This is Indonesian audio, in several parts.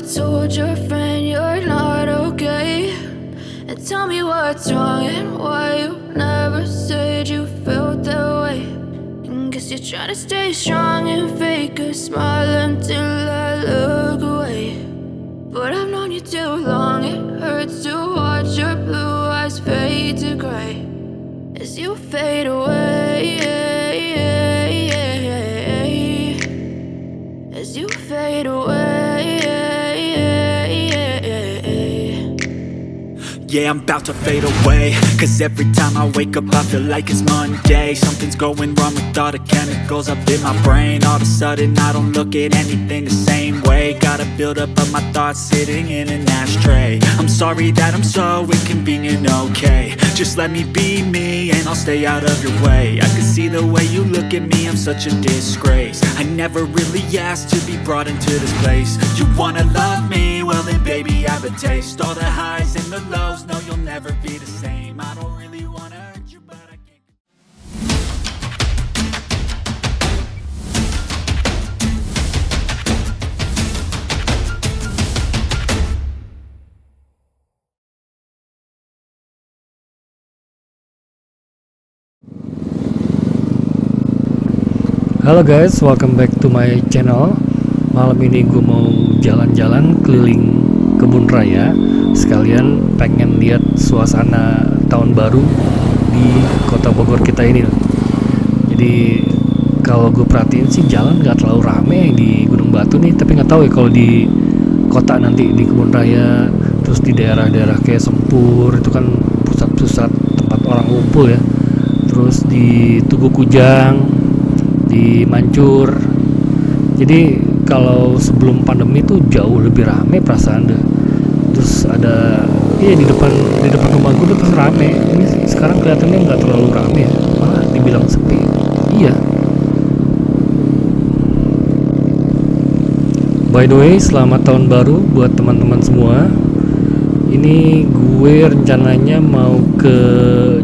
told your friend you're not okay? And tell me what's wrong and why you never said you felt that way. And guess you're trying to stay strong and fake a smile until I look away. But I've known you too long, it hurts to watch your blue eyes fade to gray as you fade away, as you fade away. Yeah, I'm about to fade away, cause every time I wake up I feel like it's Monday. Something's going wrong with all the chemicals up in my brain. All of a sudden I don't look at anything the same way. Gotta build up of my thoughts sitting in an ashtray. I'm sorry that I'm so inconvenient, okay? Just let me be me and I'll stay out of your way. I can see the way you look at me, I'm such a disgrace. I never really asked to be brought into this place. You wanna love me? Well then baby, have a taste. All the highs and the lows, no, you'll never be the same. I don't really wanna hurt you, but I can't. Halo guys, welcome back to my channel. Malam ini gue mau jalan-jalan keliling kebun raya, sekalian pengen lihat suasana tahun baru di kota Bogor kita ini. Jadi kalau gue perhatiin sih jalan nggak terlalu rame di Gunung Batu nih, tapi nggak tahu ya kalau di kota nanti di kebun raya, terus di daerah-daerah kayak Sempur itu kan pusat-pusat tempat orang ngumpul ya. Terus di Tugu Kujang, di Mancur. Jadi kalau sebelum pandemi tuh jauh lebih rame perasaan deh. Terus ada di depan rumah gue tuh rame. Ini sekarang kelihatannya nggak terlalu rame ya, malah dibilang sepi. Iya. By the way, selamat tahun baru buat teman-teman semua. Ini gue rencananya mau ke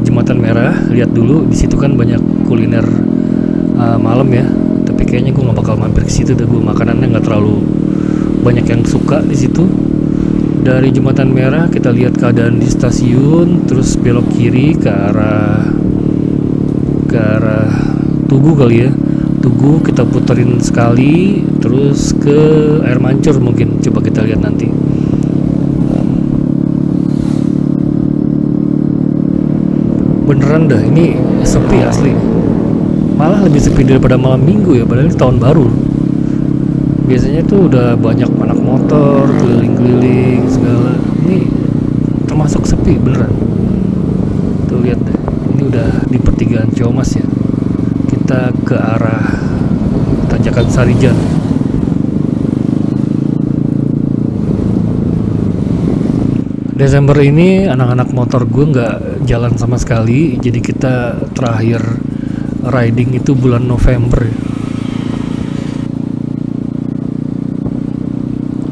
Jembatan Merah, lihat dulu. Di situ kan banyak kuliner malam ya, tapi kayaknya gue nggak bakal mampir ke situ deh. Gue makanannya nggak terlalu banyak yang suka di situ. Dari Jembatan Merah kita lihat keadaan di stasiun, terus belok kiri ke arah Tugu kali ya. Tugu kita puterin sekali, terus ke Air Mancur mungkin. Coba kita lihat nanti. Beneran dah, ini sepi asli. Malah lebih sepi daripada malam minggu ya, padahal ini tahun baru. Biasanya tuh udah banyak anak motor keliling-keliling segala. Ini termasuk sepi beneran. Tuh lihat deh, ini udah di pertigaan Ciamas ya. Kita ke arah Tanjakan Sarijan. Desember ini anak-anak motor gue nggak jalan sama sekali, jadi kita terakhir riding itu bulan November ya.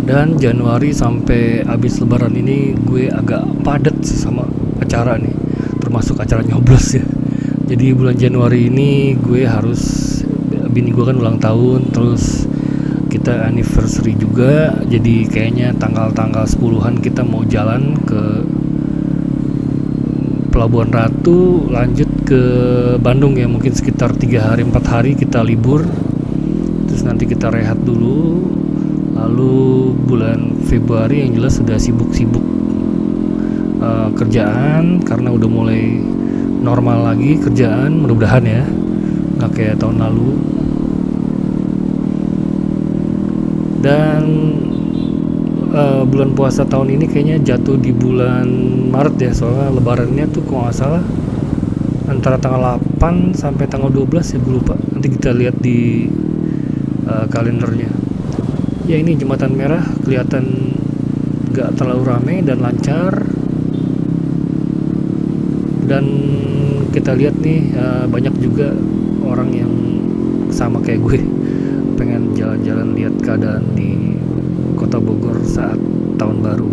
Dan Januari sampai habis lebaran ini gue agak padat sama acara nih, termasuk acara nyoblos ya. Jadi bulan Januari ini gue harus, bini gue kan ulang tahun, terus kita anniversary juga. Jadi kayaknya tanggal 10-an kita mau jalan ke Pelabuhan Ratu, lanjut ke Bandung ya, mungkin sekitar 3 hari 4 hari kita libur, terus nanti kita rehat dulu. Lalu bulan Februari yang jelas sudah sibuk-sibuk kerjaan, karena udah mulai normal lagi kerjaan, mudah-mudahan ya, nggak kayak tahun lalu. Dan bulan puasa tahun ini kayaknya jatuh di bulan Maret ya, soalnya lebarannya tuh kalau nggak salah antara tanggal 8 sampai tanggal 12 ya, gue lupa. Nanti kita lihat di kalendernya. Ya ini Jembatan Merah kelihatan nggak terlalu ramai dan lancar. Dan kita lihat nih banyak juga orang yang sama kayak gue, pengen jalan-jalan lihat keadaan di Kota Bogor saat tahun baru.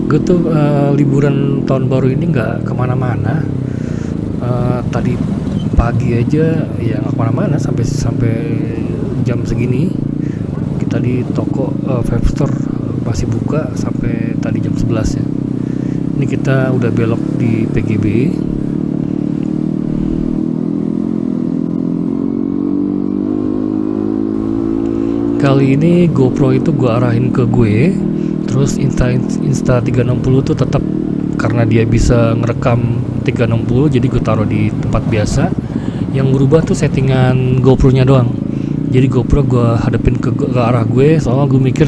Gue tuh liburan tahun baru ini nggak kemana-mana. Tadi pagi aja ya nggak kemana-mana sampai jam segini. Kita di toko vape store masih buka sampai tadi jam 11 ya. Ini kita udah belok di PGB. Kali ini GoPro itu gue arahin ke gue, terus Insta360 tuh tetap karena dia bisa ngerekam 360, jadi gue taruh di tempat biasa. Yang berubah tuh settingan GoPro-nya doang. Jadi GoPro gue hadapin ke arah gue, soalnya gue mikir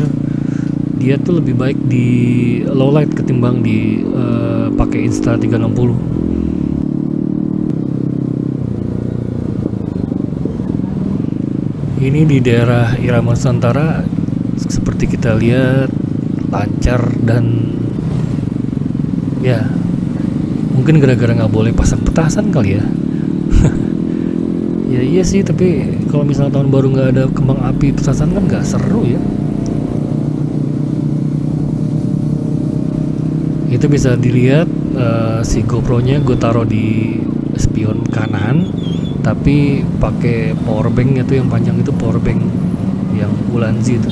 dia tuh lebih baik di low light ketimbang di pakai Insta360. Ini di daerah Irama Nusantara, seperti kita lihat lancar dan ya mungkin gara-gara nggak boleh pasang petasan kali ya. Ya iya sih, tapi kalau misalnya tahun baru nggak ada kembang api petasan kan nggak seru ya. Itu bisa dilihat si GoPro-nya gue taruh di spion kanan, tapi pakai power bank itu yang panjang itu power bank yang Ulanzi itu.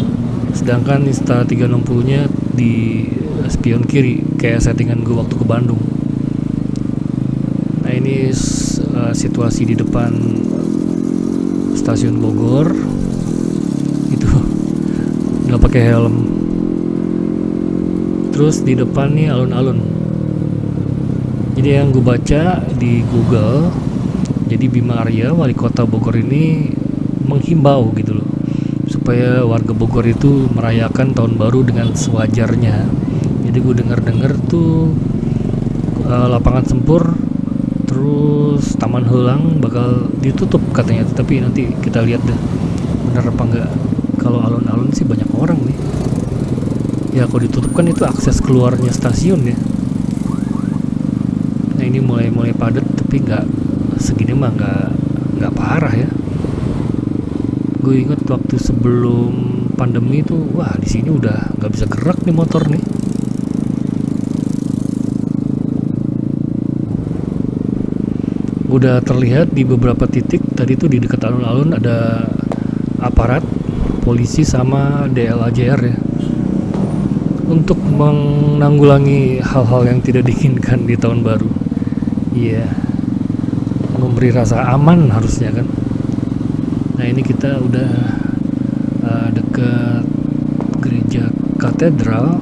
Sedangkan Insta360-nya di spion kiri kayak settingan gue waktu ke Bandung. Nah ini situasi di depan stasiun Bogor itu nggak pakai helm. Terus di depan nih alun-alun. Jadi yang gue baca di Google, jadi Bima Arya wali kota Bogor ini menghimbau gitu loh, supaya warga Bogor itu merayakan tahun baru dengan sewajarnya. Jadi gue dengar tuh lapangan Sempur terus Taman Heulang bakal ditutup katanya, tapi nanti kita lihat deh bener apa enggak. Kalau alun-alun sih banyak orang nih ya, kalau ditutup kan itu akses keluarnya stasiun ya. Nah ini mulai padat, tapi nggak segini mah nggak parah ya. Gue inget waktu sebelum pandemi tuh, wah di sini udah nggak bisa gerak nih motor nih. Udah terlihat di beberapa titik tadi tuh di dekat alun-alun ada aparat polisi sama DLAJR ya, untuk menanggulangi hal-hal yang tidak diinginkan di tahun baru. Iya, memberi rasa aman harusnya kan. Nah ini kita udah dekat gereja katedral.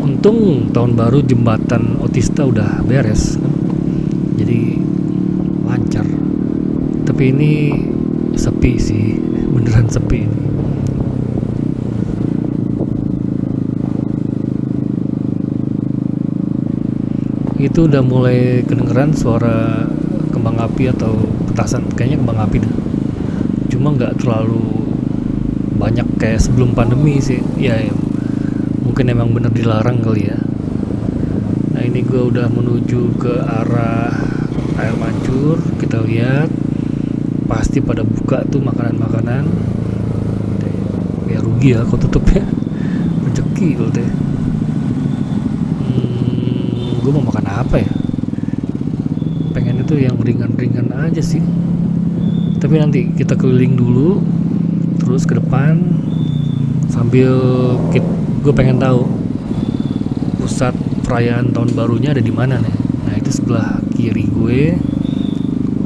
Untung tahun baru jembatan Otista udah beres kan, jadi lancar. Tapi ini sepi sih, beneran sepi ini. Itu udah mulai kedengeran suara kembang api atau petasan, kayaknya kembang api deh. Cuma nggak terlalu banyak kayak sebelum pandemi sih ya, mungkin emang bener dilarang kali ya. Nah ini gue udah menuju ke arah Air Mancur. Kita lihat pasti pada buka tuh makanan-makanan ya, rugi ya kok tutup ya, rezeki loh deh. Gue mau makan apa ya, pengen itu yang ringan-ringan aja sih. Tapi nanti kita keliling dulu terus ke depan sambil gue pengen tahu pusat perayaan tahun barunya ada di mana nih. Nah itu sebelah kiri gue.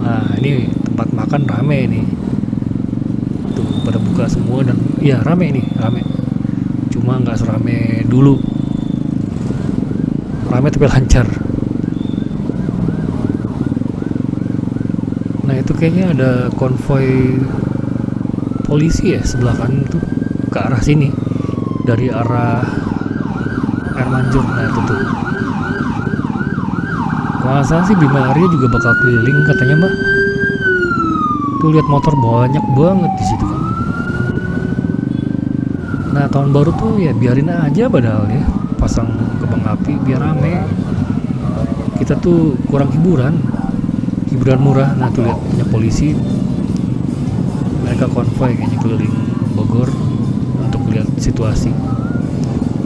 Nah ini tempat makan rame nih, tuh pada buka semua dan ya rame nih, rame. Cuma nggak serame dulu, rame tapi lancar. Nah itu kayaknya ada konvoi polisi ya sebelah kanan tuh ke arah sini dari arah Air Mancur. Nah itu tuh kalau salah sih Bima Arya juga bakal keliling katanya mbak. Tuh lihat motor banyak banget di situ kan. Nah tahun baru tuh ya biarin aja padahal ya, pasang kembang api biar rame. Kita tuh kurang hiburan murah. Nah tuh lihat banyak polisi, mereka konvoi kayaknya keliling Bogor untuk lihat situasi.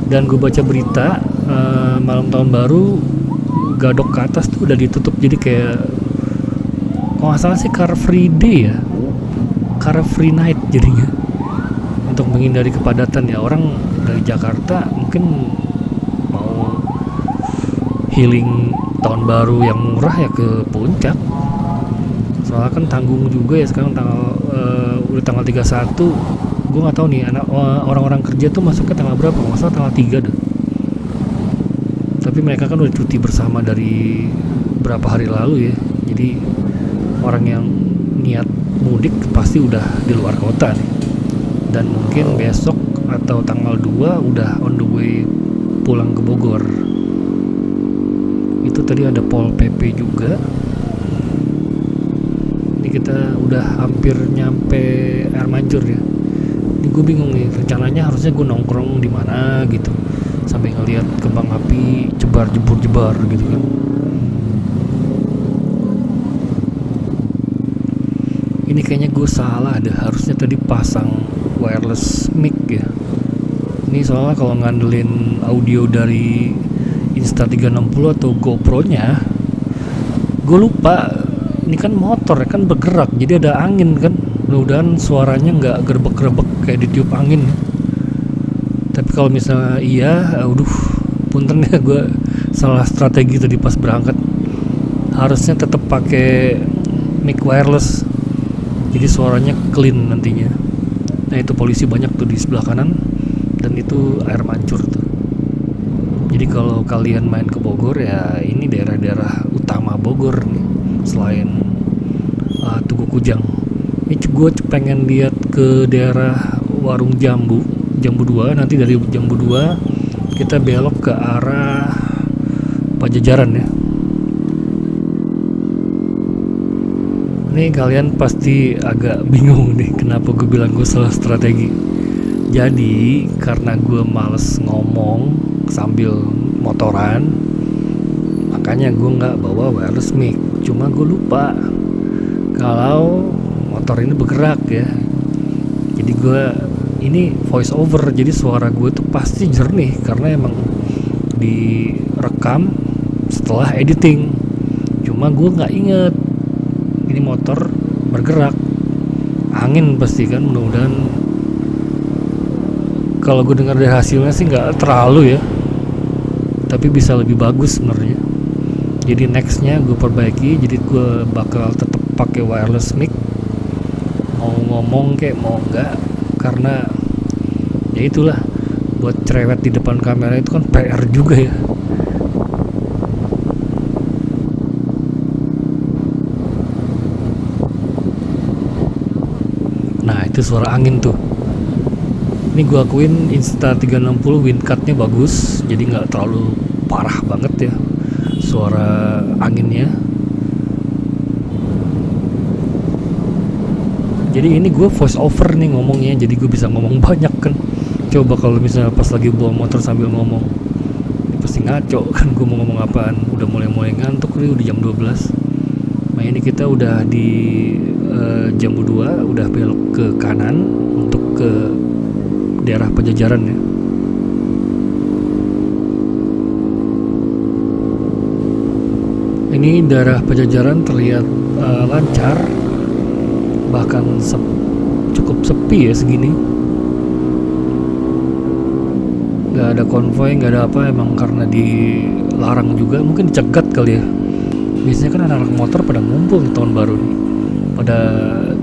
Dan gue baca berita malam tahun baru Gadok ke atas tuh udah ditutup, jadi kayak kalau nggak salah sih Car Free Day ya, Car Free Night jadinya, untuk menghindari kepadatan ya. Orang dari Jakarta mungkin mau healing tahun baru yang murah ya ke puncak, soalnya kan tanggung juga ya sekarang udah tanggal 31. Gue nggak tahu nih orang-orang kerja tuh masuknya tanggal berapa, masalah tanggal 3 deh. Tapi mereka kan udah cuti bersama dari berapa hari lalu ya, jadi orang yang niat mudik pasti udah di luar kota nih, dan mungkin besok atau tanggal 2 udah on the way pulang ke Bogor. Itu tadi ada Pol PP juga. Ini kita udah hampir nyampe Air Mancur ya. Ini gue bingung nih, rencananya harusnya gue nongkrong di mana gitu sampai ngelihat kembang api jebar-jebur-jebar gitu kan. Ini kayaknya gue salah deh, harusnya tadi pasang wireless mic ya. Ini soalnya kalau ngandelin audio dari Insta360 atau GoPro-nya, gue lupa ini kan motor ya kan bergerak, jadi ada angin kan, mudah-mudahan suaranya nggak gerbek-gerbek kayak ditiup angin. Tapi kalau misalnya iya, punten ya, gue salah strategi tadi pas berangkat. Harusnya tetap pakai mic wireless, jadi suaranya clean nantinya. Nah itu polisi banyak tuh di sebelah kanan, dan itu Air Mancur tuh. Jadi kalau kalian main ke Bogor ya, ini daerah-daerah utama Bogor nih, selain Tugu Kujang. Ini gue pengen lihat ke daerah Warung Jambu 2. Nanti dari Jambu 2 kita belok ke arah Pajajaran ya. Ini kalian pasti agak bingung nih kenapa gue bilang gue salah strategi. Jadi karena gue males ngomong sambil motoran, makanya gue nggak bawa wireless mic. Cuma gue lupa kalau motor ini bergerak ya. Jadi gue ini voice over, jadi suara gue tuh pasti jernih karena emang direkam setelah editing. Cuma gue nggak inget ini motor bergerak, angin pasti kan. Mudah-mudahan kalau gue dengar dari hasilnya sih nggak terlalu ya, tapi bisa lebih bagus sebenarnya. Jadi nextnya gue perbaiki, jadi gue bakal tetap pakai wireless mic, mau ngomong kayak mau enggak, karena ya itulah, buat cerewet di depan kamera itu kan PR juga ya. Nah itu suara angin tuh. Ini gue akuin Insta360 windcutnya bagus, jadi nggak terlalu parah banget ya suara anginnya. Jadi ini gue voice over nih ngomongnya, jadi gue bisa ngomong banyak kan. Coba kalau misalnya pas lagi bawa motor sambil ngomong, ini pasti ngaco kan gue mau ngomong apaan. Udah mulai ngantuk nih, udah jam 12. Nah ini kita udah di Jambu 2, udah belok ke kanan untuk ke daerah Pajajaran ya. Ini daerah Pajajaran terlihat lancar, bahkan cukup sepi ya segini. Gak ada konvoy, gak ada apa, emang karena dilarang juga, mungkin dicegat kali ya. Biasanya kan anak-anak motor pada ngumpul di tahun baru nih, pada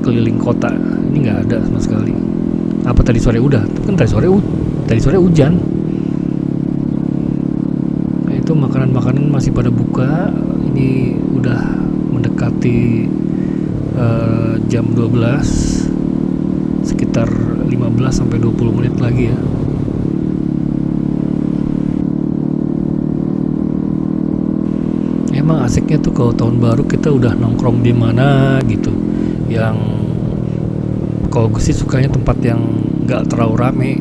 keliling kota. Ini nggak ada sama sekali. Apa tadi sore udah? Kan tadi sore hujan. Nah, itu makanan masih pada buka. Ini udah mendekati jam 12, sekitar 15-20 menit lagi ya. Emang asiknya tuh kalau tahun baru kita udah nongkrong di mana gitu, yang kalau gue sih sukanya tempat yang nggak terlalu rame.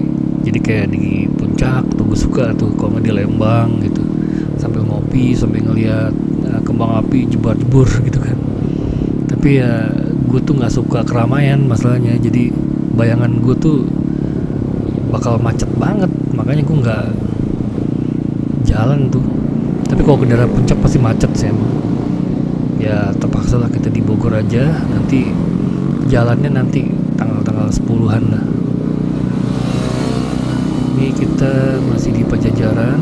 Jadi kayak di puncak tuh gue suka tuh, kalau nggak di Lembang gitu, sambil ngopi sambil ngeliat kembang api jebar-jebur gitu kan. Tapi ya gue tuh nggak suka keramaian masalahnya, jadi bayangan gue tuh bakal macet banget, makanya gue nggak jalan tuh. Tapi kalau ke daerah puncak pasti macet sih emang. ya terpaksa lah kita di Bogor aja. Nanti jalannya nanti tanggal 10-an lah. Ini kita masih di Pajajaran.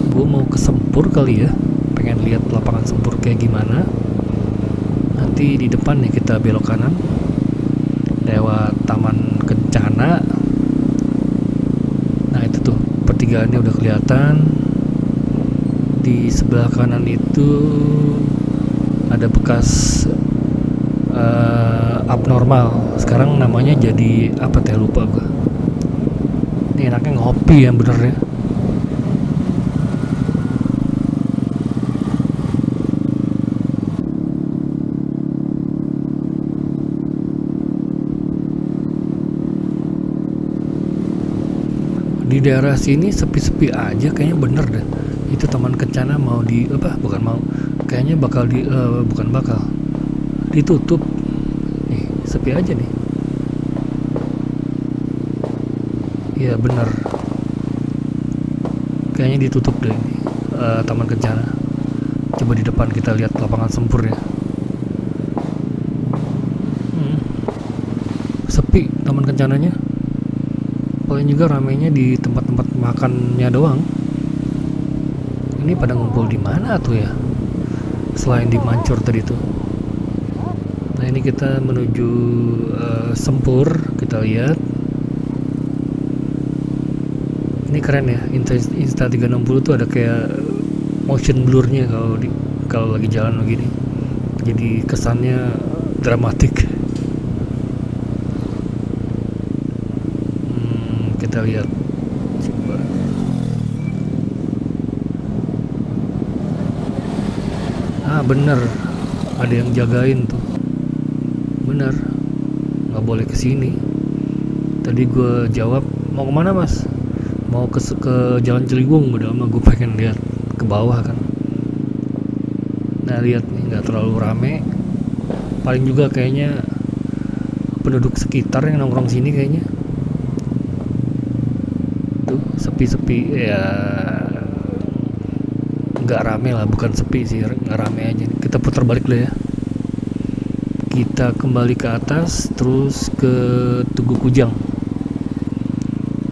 Gue mau ke Sempur kali ya, pengen lihat lapangan Sempur kayak gimana. Nanti di depan nih kita belok kanan lewat Taman Kencana. Nah itu tuh pertigaannya udah kelihatan. Di sebelah kanan itu ada bekas abnormal. Sekarang namanya jadi apa teh, lupa gue. Ini enaknya ngopi yang bener ya. Di daerah sini sepi-sepi aja kayaknya, bener deh. Itu Taman Kencana mau di apa? Bukan mau. Kayaknya bakal bukan bakal. Ditutup. Nih, sepi aja nih. Iya bener. Kayaknya ditutup deh ini. Taman Kencana. Coba di depan kita lihat lapangan Sempur ya. Sepi Taman Kencananya. Paling juga ramainya di tempat-tempat makannya doang. Ini pada ngumpul di mana tuh ya? Selain di Mancur tadi tuh. Nah ini kita menuju Sempur, kita lihat. Ini keren ya, Insta360 tuh ada kayak motion blurnya kalau lagi jalan begini. Jadi kesannya dramatik. Kita lihat. Coba. Bener, ada yang jagain tuh. Bener, nggak boleh kesini. Tadi gue jawab, mau kemana mas? Mau ke Jalan Ciliwung. Udah lama gue pengen lihat ke bawah kan. Nah lihat nih, nggak terlalu rame. Paling juga kayaknya penduduk sekitar yang nongkrong sini kayaknya. Tuh sepi-sepi ya, nggak rame lah, bukan sepi sih, nggak rame aja. Kita putar balik dulu ya. Kita kembali ke atas, terus ke Tugu Kujang.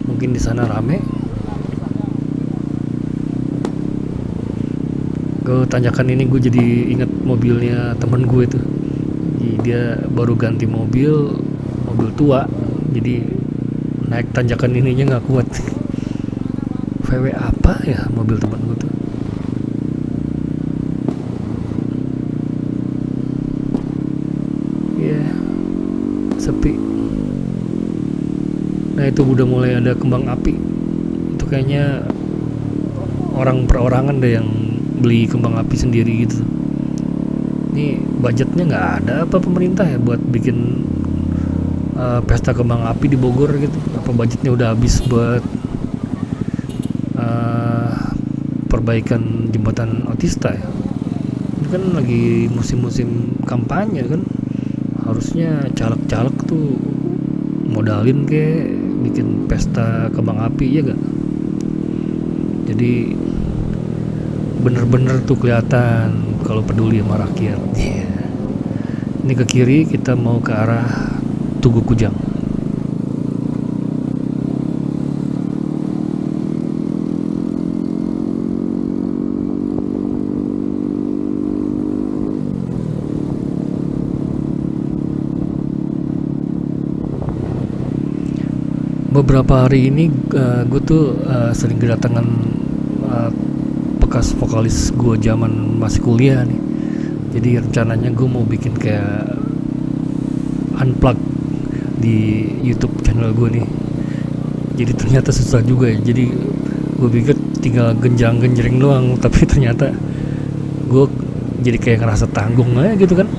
Mungkin di sana rame. Ke tanjakan ini gue jadi inget mobilnya temen gue tuh. Jadi dia baru ganti mobil tua. Jadi naik tanjakan ininya nggak kuat. VW apa ya mobil temen gue tuh? Sepi. Nah itu udah mulai ada kembang api. Itu kayaknya orang perorangan deh yang beli kembang api sendiri gitu. Ini budgetnya nggak ada apa pemerintah ya buat bikin pesta kembang api di Bogor gitu? Apa budgetnya udah habis buat perbaikan jembatan Otista ya? Ini kan lagi musim-musim kampanye kan. Harusnya caleg-caleg tuh modalin ke bikin pesta kembang api ya gak? Jadi bener-bener tuh kelihatan kalau peduli sama rakyat. Ini ke kiri kita mau ke arah Tugu Kujang. Beberapa hari ini gue tuh sering kedatangan bekas vokalis gue zaman masih kuliah nih. Jadi rencananya gue mau bikin kayak unplug di YouTube channel gue nih. Jadi ternyata susah juga ya. Jadi gue pikir tinggal genjang-genjreng doang, tapi ternyata gue jadi kayak ngerasa tanggung aja gitu kan.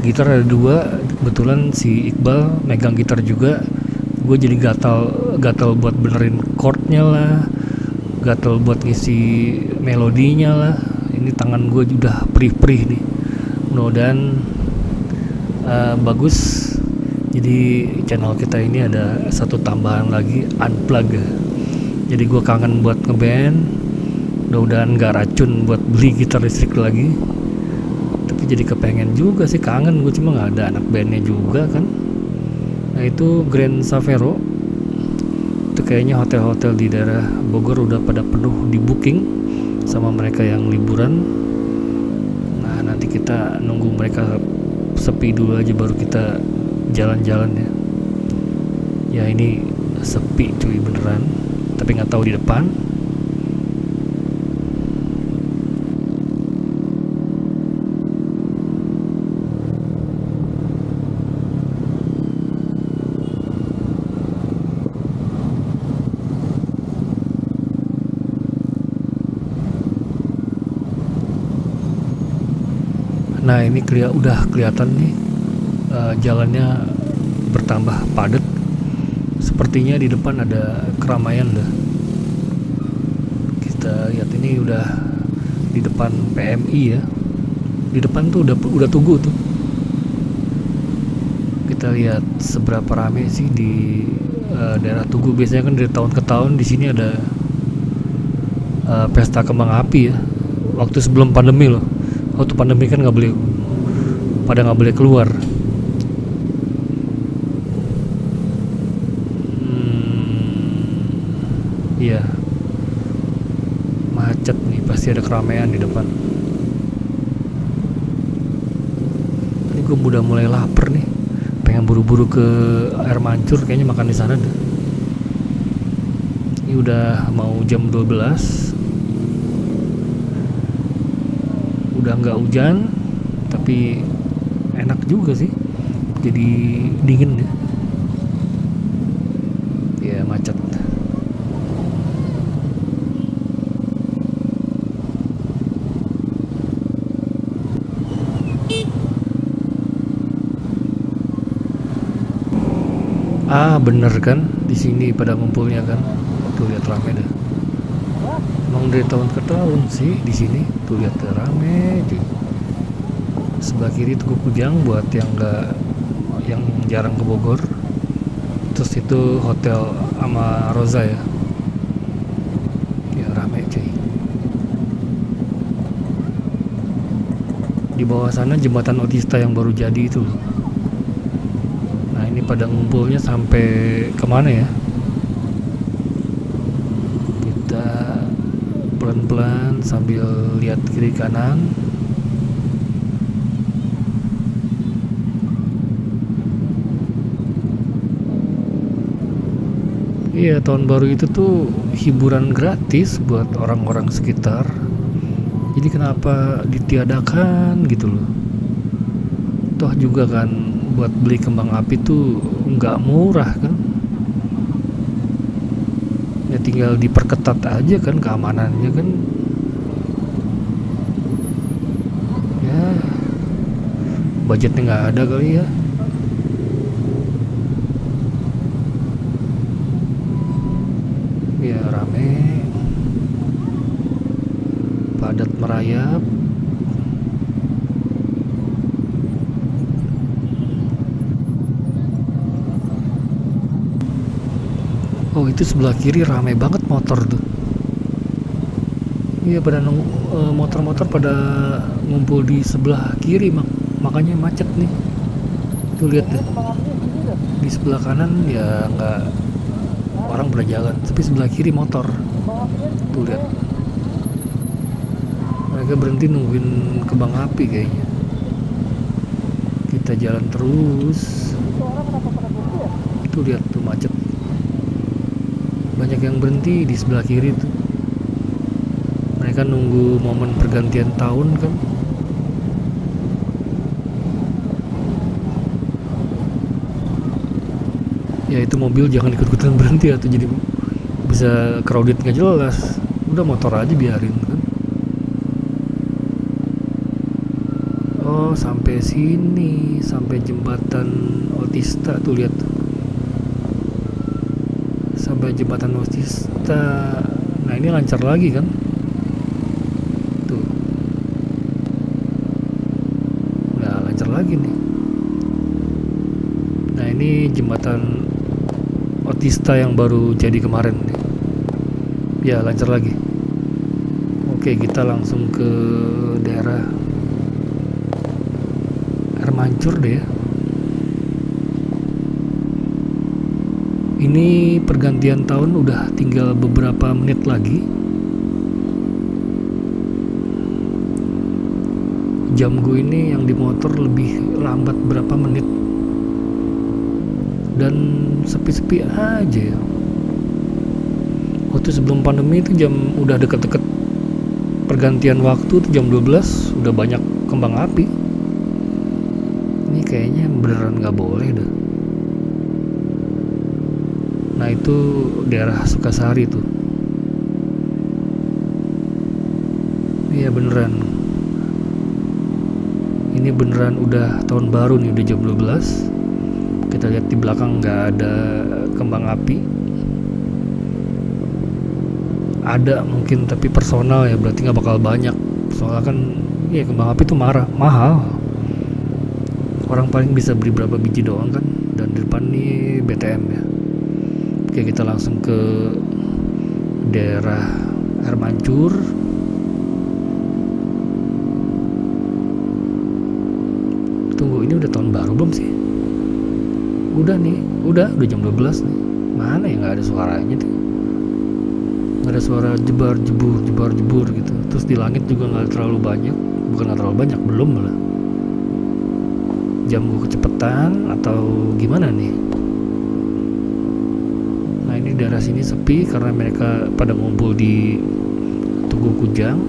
Gitar ada 2, kebetulan si Iqbal megang gitar juga. Gue jadi gatal buat benerin chordnya lah, gatal buat ngisi melodinya lah. Ini tangan gue udah perih-perih nih. Mudah-mudahan bagus. Jadi channel kita ini ada satu tambahan lagi, unplug. Jadi gue kangen buat ngeband. Mudah-mudahan gak racun buat beli gitar listrik lagi. Tapi jadi kepengen juga sih, kangen gue, cuma nggak ada anak bandnya juga kan. Nah itu Grand Savero, itu kayaknya hotel-hotel di daerah Bogor udah pada penuh di booking sama mereka yang liburan. Nah nanti kita nunggu mereka sepi dulu aja baru kita jalan-jalan ya. Ya ini sepi cuy beneran, tapi nggak tahu di depan. Nah ini udah kelihatan nih jalannya bertambah padat. Sepertinya di depan ada keramaian dah. Kita lihat ini udah di depan PMI ya. Di depan tuh udah tunggu tuh. Kita lihat seberapa rame sih di daerah Tugu. Biasanya kan dari tahun ke tahun di sini ada pesta kembang api ya. Waktu sebelum pandemi loh. Waktu pandemi kan nggak boleh keluar. Iya, macet nih, pasti ada keramaian di depan. Ini gue udah mulai lapar nih, pengen buru-buru ke air mancur, kayaknya makan di sana deh. Ini udah mau jam 12. Udah nggak hujan, tapi enak juga sih, jadi dingin ya. Ya macet. Bener kan, di sini pada ngumpulnya kan, tuh lihat rame dah. Emang dari tahun ke tahun sih di sini, tuh lihat rame. Sebelah kiri Tugu Kujang buat yang jarang ke Bogor. Terus itu hotel Ama Rosa ya. Ya rame cuy. Di bawah sana jembatan Otista yang baru jadi itu loh. Nah ini pada ngumpulnya sampai kemana ya? Kita pelan-pelan sambil lihat kiri kanan. Iya, tahun baru itu tuh hiburan gratis buat orang-orang sekitar. Jadi kenapa ditiadakan gitu loh? Toh juga kan buat beli kembang api tuh nggak murah kan? Ya tinggal diperketat aja kan keamanannya kan. Ya budgetnya nggak ada kali ya. Ya rame, padat merayap. Oh itu sebelah kiri rame banget motor tuh. Iya pada motor-motor pada ngumpul di sebelah kiri, makanya macet nih. Tuh lihat deh, di sebelah kanan ya nggak, orang pada jalan, tapi sebelah kiri motor. Tuh lihat, mereka berhenti nungguin kembang api kayaknya. Kita jalan terus. Tuh lihat tuh macet. Banyak yang berhenti di sebelah kiri tuh. Mereka nunggu momen pergantian tahun kan. Ya itu mobil jangan ikut-ikutan berhenti atau jadi bisa crowded nggak jelas. Udah motor aja biarin kan. Oh sampai sini, sampai jembatan Otista tuh lihat tuh. Sampai jembatan Otista. Nah ini lancar lagi kan. Tuh. Nah lancar lagi nih. Nah ini jembatan Otista yang baru jadi kemarin nih. Ya lancar lagi. Oke kita langsung ke daerah Mancur deh ya. Ini pergantian tahun udah tinggal beberapa menit lagi. Jam gue ini yang di motor lebih lambat berapa menit. Dan sepi-sepi aja ya. Waktu sebelum pandemi itu udah deket-deket pergantian waktu tuh jam 12 udah banyak kembang api. Ini kayaknya beneran gak boleh dah. Nah itu daerah Sukasari tuh. Iya beneran. Ini beneran udah tahun baru nih, udah jam 12. Kita lihat di belakang nggak ada kembang api. Ada mungkin tapi personal ya, berarti nggak bakal banyak. Soalnya kan ya kembang api tuh mahal. Orang paling bisa beli berapa biji doang kan. Dan di depan nih BTM ya. Oke, kita langsung ke daerah Air Mancur. Tunggu, ini udah tahun baru belum sih? Udah nih, udah jam 12 nih. Mana ya nggak ada suaranya tuh? Nggak ada suara jebar jebur gitu. Terus di langit juga nggak terlalu banyak. Bukan nggak terlalu banyak, belum malah. Jam gue kecepetan atau gimana nih? Nah ini daerah sini sepi karena mereka pada ngumpul di Tugu Kujang.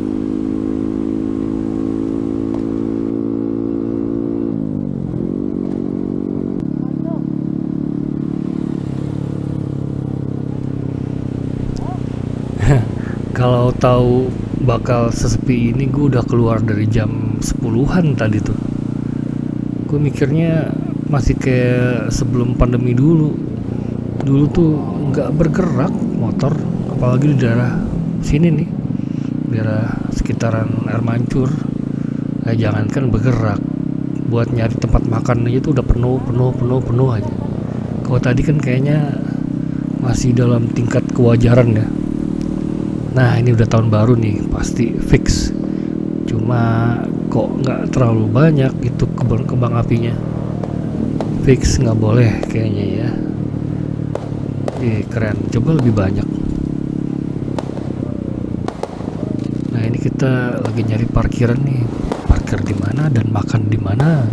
Kalau tahu bakal sesepi ini gue udah keluar dari jam 10-an tadi tuh. Gue mikirnya masih kayak sebelum pandemi dulu. Dulu tuh nggak bergerak motor, apalagi di daerah sini nih, daerah sekitaran Air Mancur. Jangankan bergerak, buat nyari tempat makan aja tuh udah penuh aja. Kalau tadi kan kayaknya masih dalam tingkat kewajaran ya. Nah ini udah tahun baru nih, pasti fix. Cuma kok nggak terlalu banyak itu kembang apinya. Fix nggak boleh kayaknya ya. Keren, coba lebih banyak. Nah ini kita lagi nyari parkiran nih, parkir di mana dan makan di mana.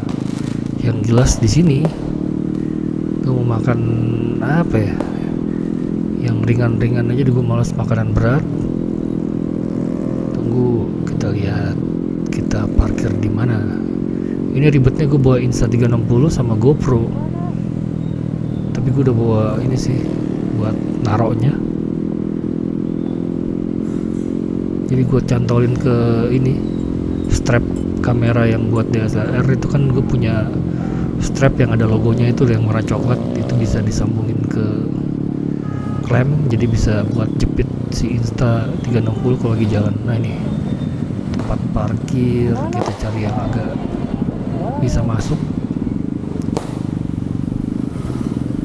Yang jelas di sini, gue mau makan apa ya? Yang ringan-ringan aja, gue malas makanan berat. Tunggu, kita lihat kita parkir di mana. Ini ribetnya gue bawa Insta360 sama GoPro. Tapi gue udah bawa ini sih buat naroknya. Jadi gue cantolin ke ini strap kamera yang buat DSLR itu kan gue punya strap yang ada logonya itu yang warna coklat, itu bisa disambungin ke klem jadi bisa buat jepit si Insta360 kalau lagi jalan. Nah ini tempat parkir, kita cari yang agak bisa masuk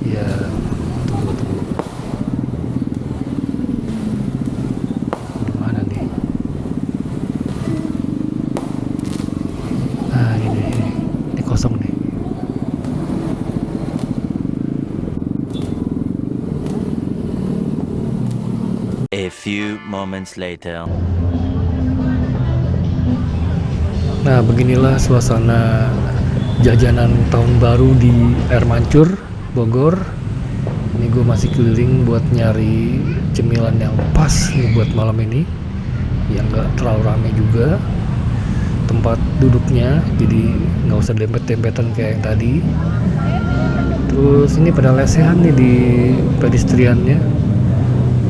ya. Tunggu dimana nih? Nah ini kosong nih. A few moments later. Nah beginilah suasana jajanan tahun baru di Air Mancur, Bogor. Ini gue masih keliling buat nyari cemilan yang pas nih buat malam ini, yang gak terlalu rame juga tempat duduknya, jadi gak usah dempet-dempetan kayak yang tadi. Terus ini pada lesehan nih di pedestriannya,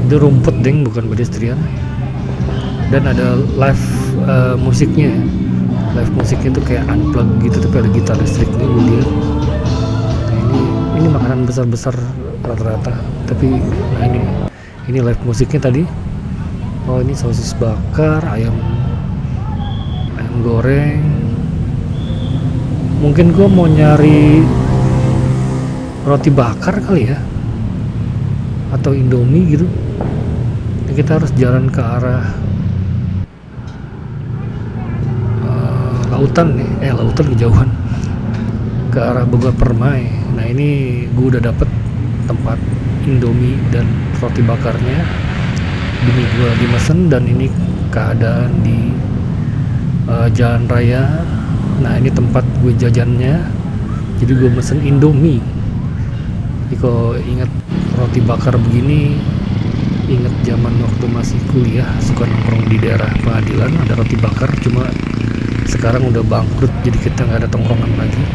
itu rumput deng, bukan pedestrian. Dan ada live musiknya. Live musiknya tuh kayak unplug gitu, tapi ada gitar listriknya gue lihat. Nah ini makanan besar rata-rata, tapi nah ini live musiknya tadi. Oh ini sosis bakar, ayam goreng. Mungkin gue mau nyari roti bakar kali ya, atau Indomie gitu. Nah, kita harus jalan ke arah lautan nih, lautan kejauhan. ke arah Bogor Permai. Nah ini gue udah dapet tempat Indomie dan roti bakarnya. Bini gue lagi mesen, dan ini keadaan di jalan raya. Nah ini tempat gue jajannya, jadi gue mesen Indomie. Jadi kalau inget roti bakar begini, inget zaman waktu masih kuliah suka nongkrong di daerah Pengadilan, ada roti bakar, cuma sekarang udah bangkrut jadi kita nggak ada tongkrongan lagi.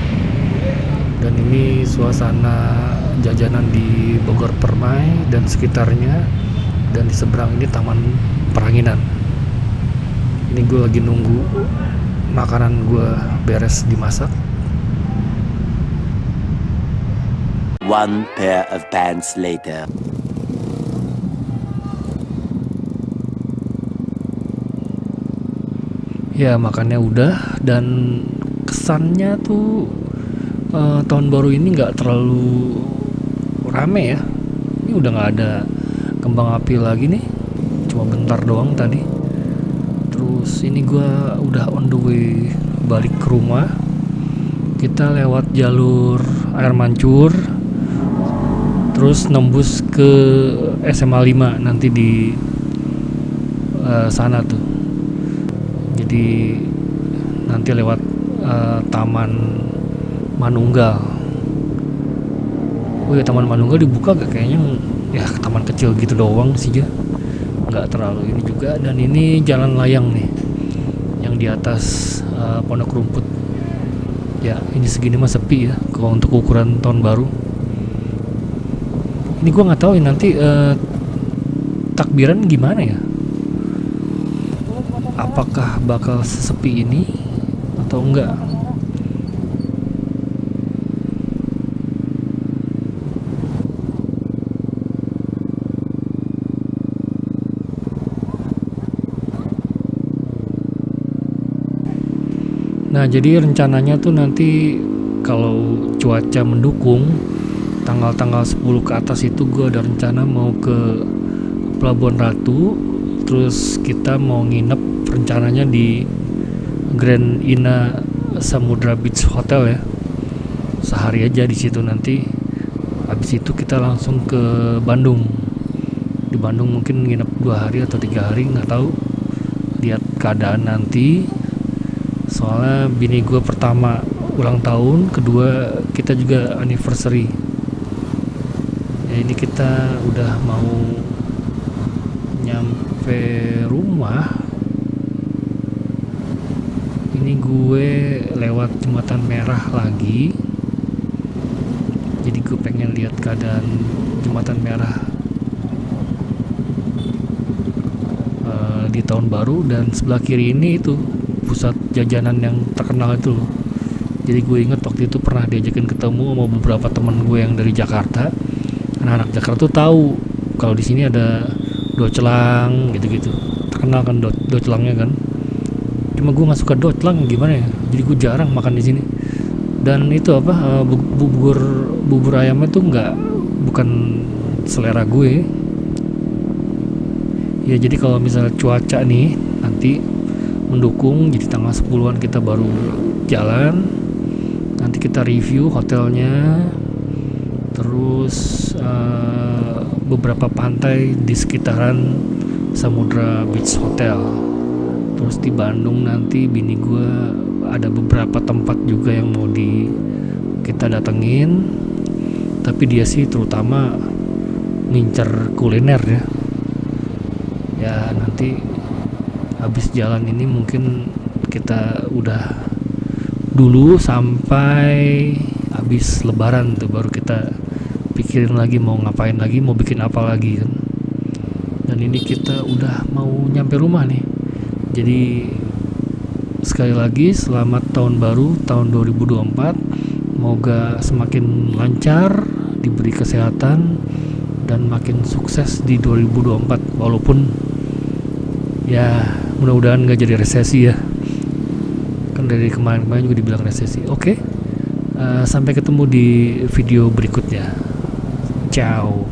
Dan ini suasana jajanan di Bogor Permai dan sekitarnya, dan di seberang ini Taman Peranginan. Ini gue lagi nunggu makanan gue beres dimasak. One pair of pants later. Ya makannya udah, dan kesannya tuh tahun baru ini nggak terlalu rame ya. Ini udah nggak ada kembang api lagi nih, cuma bentar doang tadi. Terus ini gua udah on the way balik ke rumah. Kita lewat jalur Air Mancur, terus nembus ke SMA 5 nanti di sana tuh. Jadi nanti lewat Taman Manunggal. Oh ya, Taman Manunggal dibuka gak? Kayaknya ya taman kecil gitu doang sih ya, nggak terlalu ini juga. Dan ini jalan layang nih yang di atas Pondok Rumput. Ya ini segini mah sepi ya kalau untuk ukuran tahun baru. Ini gua nggak tahu ya nanti takbiran gimana ya, apakah bakal sesepi ini atau enggak. Nah jadi rencananya tuh nanti kalau cuaca mendukung, tanggal-tanggal 10 ke atas itu gue ada rencana mau ke Pelabuhan Ratu. Terus kita mau nginep rencananya di Grand Ina Samudra Beach Hotel ya, sehari aja di situ. Nanti habis itu kita langsung ke Bandung. Di Bandung mungkin nginep 2 hari atau 3 hari, nggak tahu, lihat keadaan nanti. Soalnya bini gue pertama ulang tahun, kedua kita juga anniversary. Ya ini kita udah mau nyampe rumah. Ini gue lewat Jembatan Merah lagi. Jadi gue pengen lihat keadaan Jembatan Merah di tahun baru. Dan sebelah kiri ini itu pusat jajanan yang terkenal itu loh. Jadi gue inget waktu itu pernah diajakin ketemu sama beberapa teman gue yang dari Jakarta. Anak-anak Jakarta tuh tahu kalau di sini ada docelang gitu-gitu. Terkenal kan docelangnya kan. Cuma gue nggak suka docelang, gimana ya? Jadi gue jarang makan di sini. Dan itu apa, bubur ayamnya tuh bukan selera gue. Ya jadi kalau misalnya cuaca nih nanti mendukung, jadi tanggal 10-an kita baru jalan. Nanti kita review hotelnya, terus beberapa pantai di sekitaran Samudra Beach Hotel. Terus di Bandung nanti bini gue ada beberapa tempat juga yang mau kita datengin. Tapi dia sih terutama ngincer kuliner ya. Ya nanti habis jalan ini mungkin kita udah dulu sampai habis lebaran tuh, baru kita pikirin lagi mau ngapain lagi, mau bikin apa lagi kan. Dan ini kita udah mau nyampe rumah nih. Jadi sekali lagi selamat tahun baru tahun 2024. Semoga semakin lancar, diberi kesehatan, dan makin sukses di 2024. Walaupun ya mudah-mudahan gak jadi resesi ya, kan dari kemarin-kemarin juga dibilang resesi. Oke, sampai ketemu di video berikutnya. Ciao.